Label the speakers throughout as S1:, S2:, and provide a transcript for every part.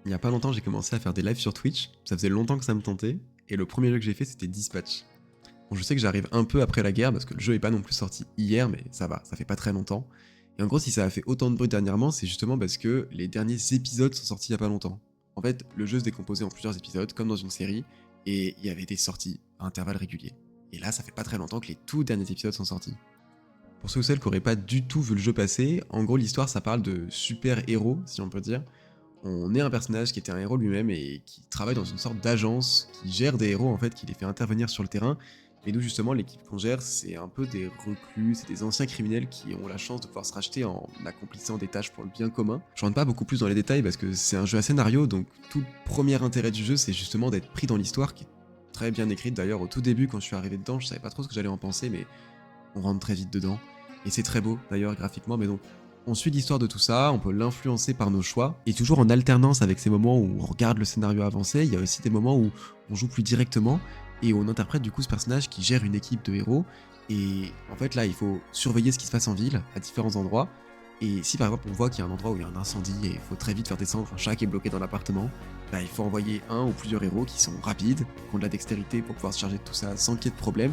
S1: Il y a pas longtemps, j'ai commencé à faire des lives sur Twitch. Ça faisait longtemps que ça me tentait. Et le premier jeu que j'ai fait, c'était Dispatch. Bon, je sais que j'arrive un peu après la guerre parce que le jeu est pas non plus sorti hier, mais ça va, ça fait pas très longtemps. Et en gros, si ça a fait autant de bruit dernièrement, c'est justement parce que les derniers épisodes sont sortis il y a pas longtemps. En fait, le jeu se décomposait en plusieurs épisodes, comme dans une série, et il y avait des sorties à intervalles réguliers. Et là, ça fait pas très longtemps que les tout derniers épisodes sont sortis. Pour ceux ou celles qui auraient pas du tout vu le jeu passer, en gros, l'histoire, ça parle de super-héros, si on peut dire. On est un personnage qui était un héros lui-même et qui travaille dans une sorte d'agence qui gère des héros en fait, qui les fait intervenir sur le terrain. Et nous justement, l'équipe qu'on gère, c'est un peu des reclus, c'est des anciens criminels qui ont la chance de pouvoir se racheter en accomplissant des tâches pour le bien commun. Je rentre pas beaucoup plus dans les détails parce que c'est un jeu à scénario, donc tout le premier intérêt du jeu, c'est justement d'être pris dans l'histoire qui est très bien écrite. D'ailleurs, au tout début, quand je suis arrivé dedans, je savais pas trop ce que j'allais en penser, mais on rentre très vite dedans. Et c'est très beau d'ailleurs graphiquement, mais donc on suit l'histoire de tout ça, on peut l'influencer par nos choix, et toujours en alternance avec ces moments où on regarde le scénario avancer, il y a aussi des moments où on joue plus directement, et où on interprète du coup ce personnage qui gère une équipe de héros, et en fait là il faut surveiller ce qui se passe en ville, à différents endroits, et si par exemple on voit qu'il y a un endroit où il y a un incendie et il faut très vite faire descendre un chat qui est bloqué dans l'appartement, bah, il faut envoyer un ou plusieurs héros qui sont rapides, qui ont de la dextérité pour pouvoir se charger de tout ça sans qu'il y ait de problème.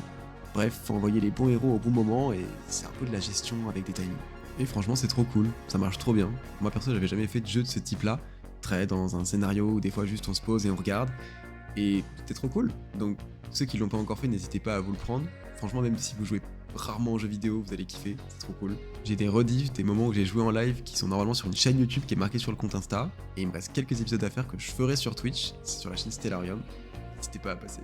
S1: Bref, faut envoyer les bons héros au bon moment et c'est un peu de la gestion avec des timings. Et franchement, c'est trop cool, ça marche trop bien. Moi perso, j'avais jamais fait de jeu de ce type-là, très dans un scénario où des fois juste on se pose et on regarde, et c'était trop cool. Donc ceux qui l'ont pas encore fait, n'hésitez pas à vous le prendre. Franchement, même si vous jouez rarement aux jeux vidéo, vous allez kiffer, c'est trop cool. J'ai des rediffs, des moments où j'ai joué en live qui sont normalement sur une chaîne YouTube qui est marquée sur le compte Insta, et il me reste quelques épisodes à faire que je ferai sur Twitch, c'est sur la chaîne Stellarium. N'hésitez pas à passer.